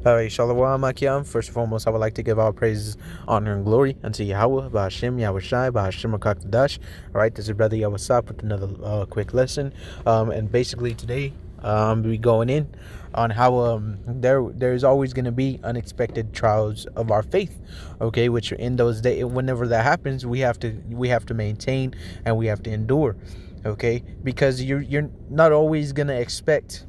All right, Shalom Akim. First and foremost, I would like to give all praises, honor, and glory unto Yahweh, Ba'ashem, Yahushai, Ba'ashem, Akakdash. All right, this is Brother Yawasap with another quick lesson. And basically today, we going in on how there's always going to be unexpected trials of our faith. Okay, which in those days, whenever that happens, we have to maintain and we have to endure. Okay, because you're not always going to expect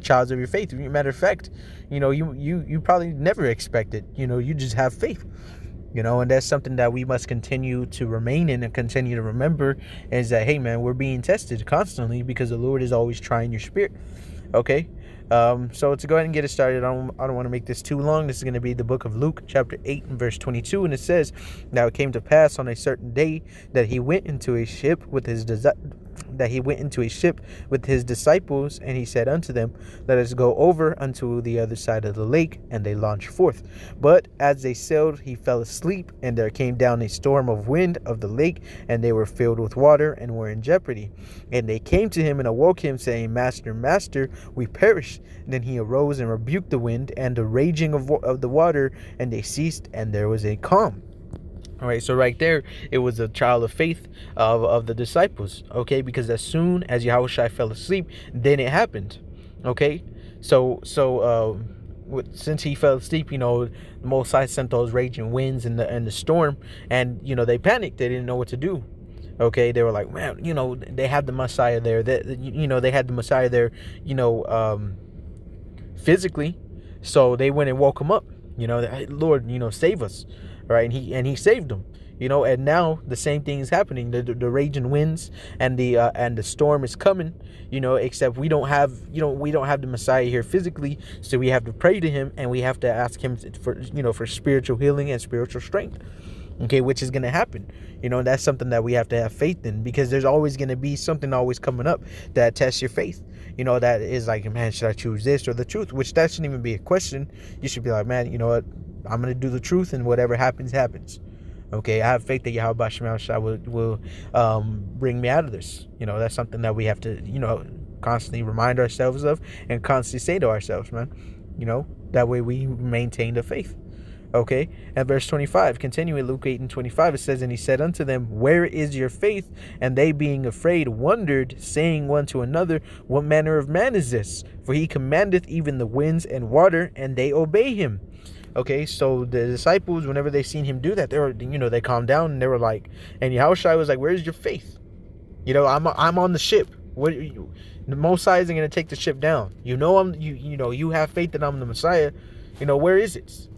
trials of your faith. Matter of fact, you probably never expect it. You just have faith. And that's something that we must continue to remain in and continue to remember, is that, hey man, we're being tested constantly because the Lord is always trying your spirit. Okay. So to go ahead and get it started, I don't want to make this too long. This is going to be the book of Luke, chapter 8 and verse 22. And it says, "Now it came to pass on a certain day that he went into a ship with his disciples, and he said unto them, Let us go over unto the other side of the lake. And they launched forth. But as they sailed, he fell asleep, and there came down a storm of wind of the lake, and they were filled with water and were in jeopardy. And they came to him and awoke him, saying, Master, Master, we perish. And then he arose and rebuked the wind and the raging of the water, and they ceased, and there was a calm." All right, so right there, it was a trial of faith of the disciples, okay? Because as soon as Yahushua fell asleep, then it happened, okay? So since he fell asleep, the Most High sent those raging winds and the storm, and they panicked. They didn't know what to do. Okay, they were like, man, they had the Messiah there. They had the Messiah there, physically. So they went and woke him up. Hey, Lord, save us. Right, and he saved them, and now the same thing is happening. The raging winds and the storm is coming, except we don't have the Messiah here physically, so we have to pray to him, and we have to ask him for spiritual healing and spiritual strength. Okay, which is going to happen. That's something that we have to have faith in, because there's always going to be something always coming up that tests your faith. That is like, man, should I choose this or the truth? Which that shouldn't even be a question. You should be like, man, you know what? I'm going to do the truth, and whatever happens, happens. Okay, I have faith that Yahweh Shai will bring me out of this. That's something that we have to, constantly remind ourselves of and constantly say to ourselves, man. That way we maintain the faith. Okay, and verse 25, continuing Luke 8 and 25, it says, "And he said unto them, Where is your faith? And they being afraid wondered, saying one to another, What manner of man is this? For he commandeth even the winds and water, and they obey him." Okay, so the disciples, whenever they seen him do that, they calmed down, and they were like, and Yahushua was like, "Where's your faith? I'm on the ship. The Messiah isn't going to take the ship down. You have faith that I'm the Messiah. Where is it?"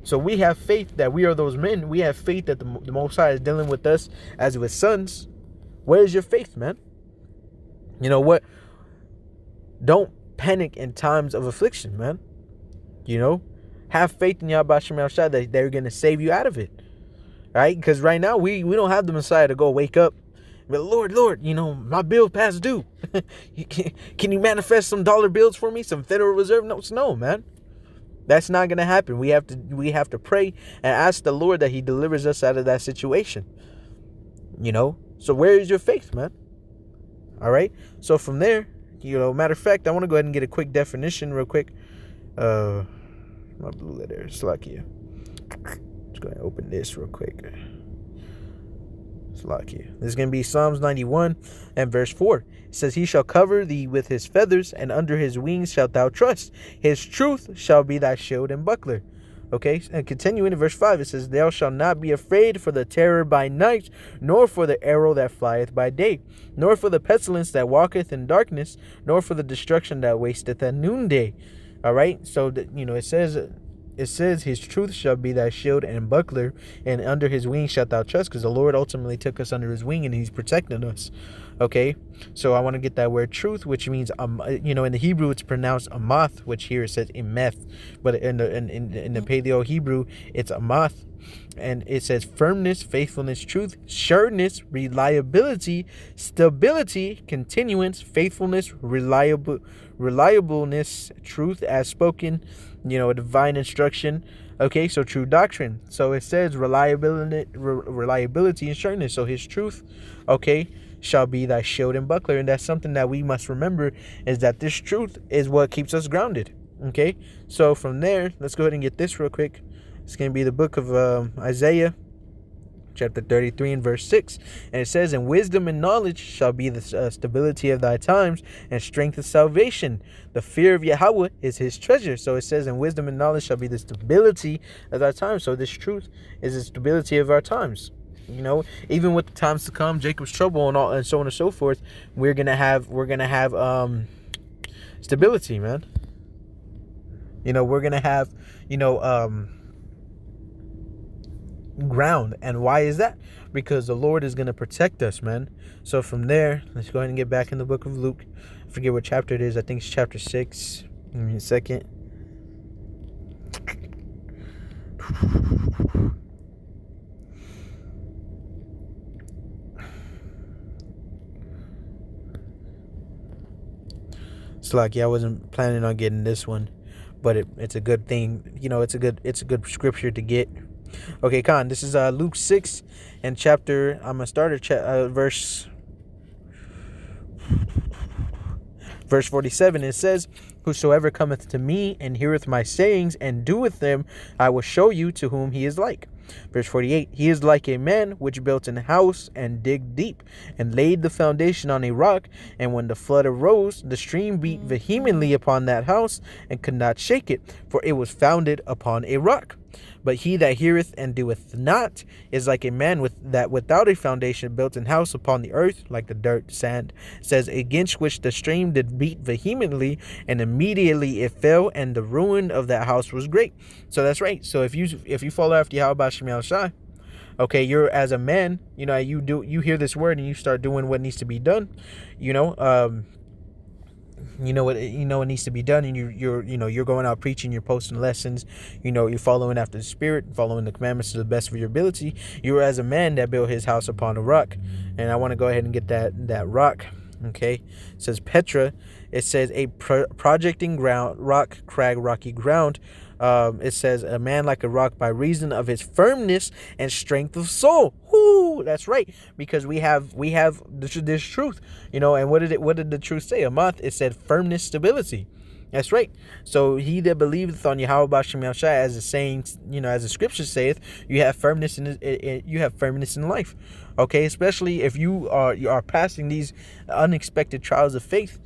So we have faith that we are those men. We have faith that the Messiah is dealing with us as with sons. Where's your faith, man? What? Don't panic in times of affliction, man. Have faith in Yahweh Shem Shai that they're going to save you out of it. Right? Because right now we don't have the Messiah to go wake up. But Lord, my bill past due. Can you manifest some dollar bills for me? Some Federal Reserve notes? No, man. That's not going to happen. We have to pray and ask the Lord that he delivers us out of that situation. So where is your faith, man? All right. So from there, matter of fact, I want to go ahead and get a quick definition real quick. My blue letter, Slakia. Let's go ahead and open this real quick. Slakia. This is going to be Psalms 91 and verse 4. It says, "He shall cover thee with his feathers, and under his wings shalt thou trust. His truth shall be thy shield and buckler." Okay, and continuing in verse 5, it says, "Thou shalt not be afraid for the terror by night, nor for the arrow that flieth by day, nor for the pestilence that walketh in darkness, nor for the destruction that wasteth at noonday." All right, so it says his truth shall be thy shield and buckler, and under his wing shalt thou trust, because the Lord ultimately took us under his wing and he's protecting us. Okay, so I want to get that word truth, which means in the Hebrew it's pronounced amath, which here it says imeth, but in the Paleo Hebrew it's amath, and it says firmness, faithfulness, truth, sureness, reliability, stability, continuance, faithfulness, reliableness, truth as spoken, divine instruction. Okay, so true doctrine. So it says reliability and sureness. So his truth, okay, shall be thy shield and buckler. And that's something that we must remember, is that this truth is what keeps us grounded. Okay, so from there, let's go ahead and get this real quick. It's going to be the book of Isaiah, chapter 33 and verse 6. And it says, "And wisdom and knowledge shall be the stability of thy times, and strength of salvation. The fear of Yahweh is his treasure." So it says, "And wisdom and knowledge shall be the stability of our times." So this truth is the stability of our times. You know, even with the times to come, Jacob's trouble and all, and so on and so forth, we're gonna have stability, man. You know, we're gonna have, ground. And why is that? Because the Lord is going to protect us, man. So from there, let's go ahead and get back in the book of Luke. I forget what chapter it is. I think it's chapter 6. Give me a second. It's like, yeah, I wasn't planning on getting this one, but it's a good thing. You know, it's a good scripture to get. Okay, Khan, this is Luke 6 and chapter, I'm going to start at verse 47. It says, "Whosoever cometh to me and heareth my sayings and doeth them, I will show you to whom he is like." Verse 48, "He is like a man which built an house and digged deep and laid the foundation on a rock. And when the flood arose, the stream beat vehemently upon that house and could not shake it, for it was founded upon a rock. But he that heareth and doeth not is like a man that without a foundation built an house upon the earth, like the dirt, sand. It says, against which the stream did beat vehemently, and immediately it fell, and the ruin of that house was great." So that's right. So if you follow after Yahweh Shem Yahushai, okay, you're as a man, you hear this word and you start doing what needs to be done, what needs to be done, and you're going out preaching, you're posting lessons, you're following after the Spirit, following the commandments to the best of your ability. You're as a man that built his house upon a rock. And I want to go ahead and get that rock. Okay, it says Petra. It says a projecting ground, rock, crag, rocky ground. It says a man like a rock by reason of his firmness and strength of soul. Whoo, that's right, because we have this truth, and what did the truth say? Amath, it said firmness, stability. That's right. So he that believeth on Yahweh Bashem Yahushai, as the saying, as the scripture saith, you have firmness in life. Okay, especially if you are passing these unexpected trials of faith.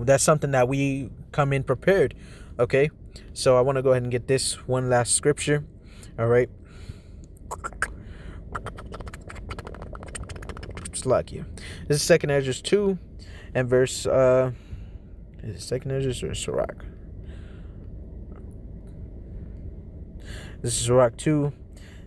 That's something that we come in prepared. Okay, so I want to go ahead and get this one last scripture. All right, it's like you. This is 2 Ezra 2 and verse. Is it 2 Ezra or Sirach? This is Sirach 2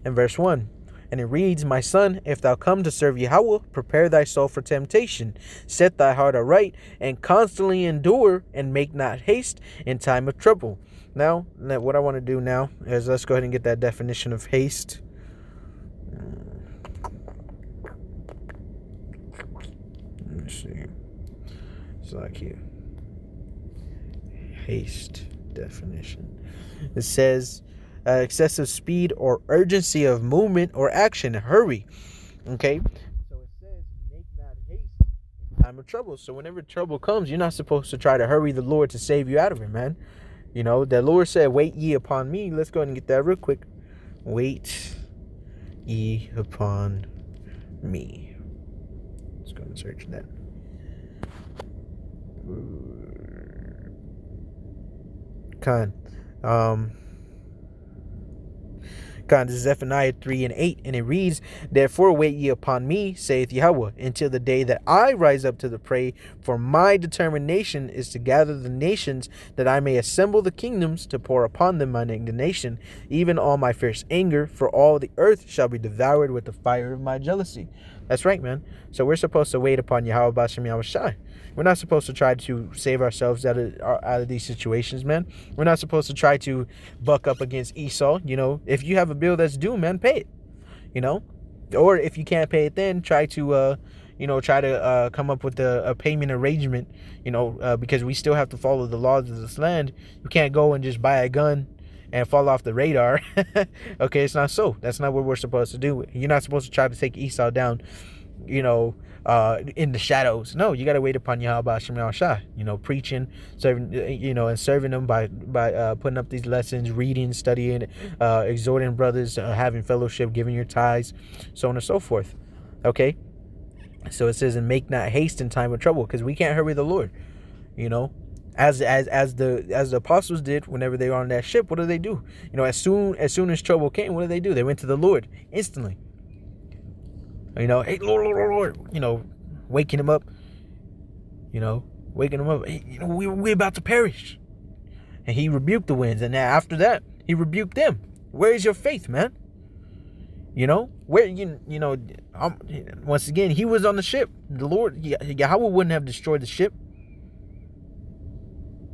and verse 1. And it reads, "My son, if thou come to serve Yahweh, prepare thy soul for temptation. Set thy heart aright, and constantly endure, and make not haste in time of trouble." Now, what I want to do now is let's go ahead and get that definition of haste. Let me see. It's like here. Haste definition. It says, excessive speed or urgency of movement or action, hurry. Okay, so it says, make not haste in time of trouble. So whenever trouble comes, you're not supposed to try to hurry the Lord to save you out of it, man. The Lord said, "Wait ye upon me." Let's go ahead and get that real quick. Wait ye upon me. Let's go and search that. God, this is Zephaniah 3 and 8, and it reads, "Therefore wait ye upon me, saith Yahweh, until the day that I rise up to the prey. For my determination is to gather the nations, that I may assemble the kingdoms, to pour upon them mine indignation, even all my fierce anger, for all the earth shall be devoured with the fire of my jealousy." That's right, man. So we're supposed to wait upon Yahweh Bashem Yahushai. We're not supposed to try to save ourselves out of these situations, man. We're not supposed to try to buck up against Esau. If you have a bill that's due, man, pay it. Or if you can't pay it, then try to come up with a payment arrangement. Because we still have to follow the laws of this land. You can't go and just buy a gun and fall off the radar. Okay, it's not so. That's not what we're supposed to do. You're not supposed to try to take Esau down, in the shadows. No, you got to wait upon Yahweh Shem Shai. Preaching, serving, and serving them by putting up these lessons, reading, studying, exhorting brothers, having fellowship, giving your tithes, so on and so forth. Okay. So it says, and make not haste in time of trouble, because we can't hurry the Lord. As the apostles did whenever they were on that ship. What do they do? As soon as trouble came, what do? They went to the Lord instantly. Hey, Lord, Lord, Lord. Waking him up. Hey, we're about to perish. And he rebuked the winds, and then after that, he rebuked them. Where is your faith, man? Where once again, he was on the ship. The Lord, Yahweh wouldn't have destroyed the ship.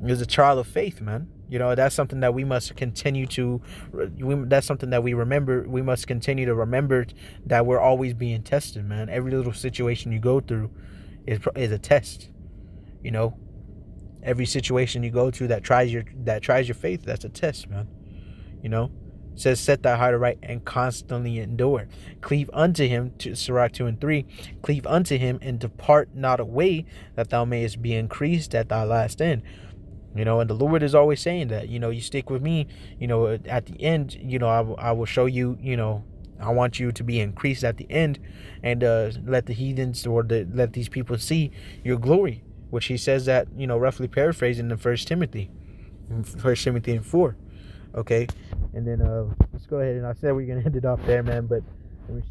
It was a trial of faith, man. That's something that we must continue to. That's something that we remember. We must continue to remember that we're always being tested, man. Every little situation you go through is a test. Every situation you go through that tries your faith, that's a test, man. It says, set thy heart aright and constantly endure. Cleave unto him, to Sirach 2 and 3. Cleave unto him and depart not away, that thou mayest be increased at thy last end. And the Lord is always saying that, you stick with me, at the end, I will show you, I want you to be increased at the end, and let the heathens let these people see your glory, which he says that, roughly paraphrasing in 1 Timothy 4. Okay. And then let's go ahead, and I said we're going to end it off there, man, but let me see.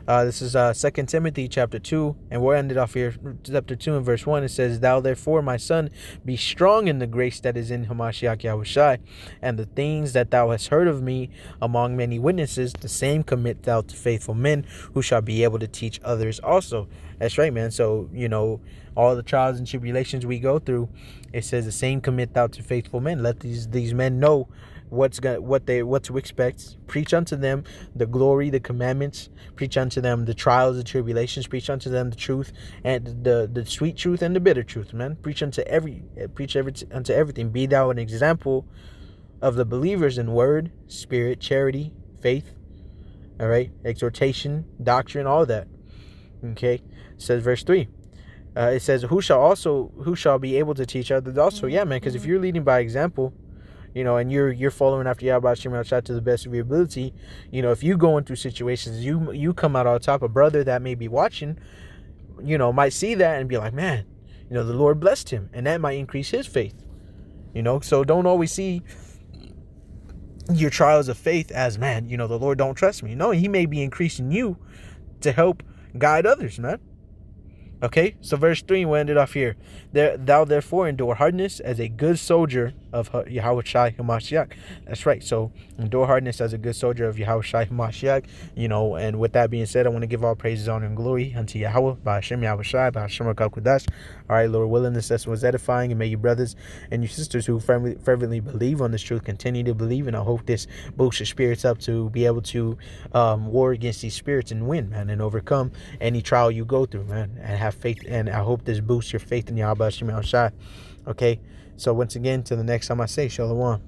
This is 2 Timothy chapter 2, and we'll end it off here. Chapter 2 and verse 1, it says, Thou therefore, my son, be strong in the grace that is in Hamashiach Yahushai, and the things that thou hast heard of me among many witnesses, the same commit thou to faithful men, who shall be able to teach others also. That's right, man. So, all the trials and tribulations we go through, it says the same commit thou to faithful men. Let these men know what to expect. Preach unto them the glory, the commandments. Preach unto them the trials, the tribulations. Preach unto them the truth, and the sweet truth and the bitter truth, man. Preach unto everything. Be thou an example of the believers in word, spirit, charity, faith. All right, exhortation, doctrine, all that. Okay, it says verse 3. It says, who shall be able to teach others also? Yeah, man, because if you're leading by example, and you're following after Yahweh Shem Shai to the best of your ability, if you go into situations, you come out on top, a brother that may be watching, might see that and be like, man, the Lord blessed him, and that might increase his faith. So don't always see your trials of faith as, man, the Lord don't trust me. No, he may be increasing you to help guide others, man. Okay, so verse 3, we'll end it off here. Thou therefore endure hardness as a good soldier of Yahweh Shai Hamashiach. That's right. So endure hardness as a good soldier of Yahweh Shai Hamashiach. And with that being said, I want to give all praises, honor, and glory unto Yahweh, by Hashem Yahweh Shai, by Hashem Kudash. All right, Lord willing, this was edifying, and may you brothers and your sisters who fervently believe on this truth continue to believe, and I hope this boosts your spirits up to be able to war against these spirits and win, man, and overcome any trial you go through, man, and have faith. And I hope this boosts your faith in Yahweh Shem Shai. Okay, so once again, till the next time I say Shalom.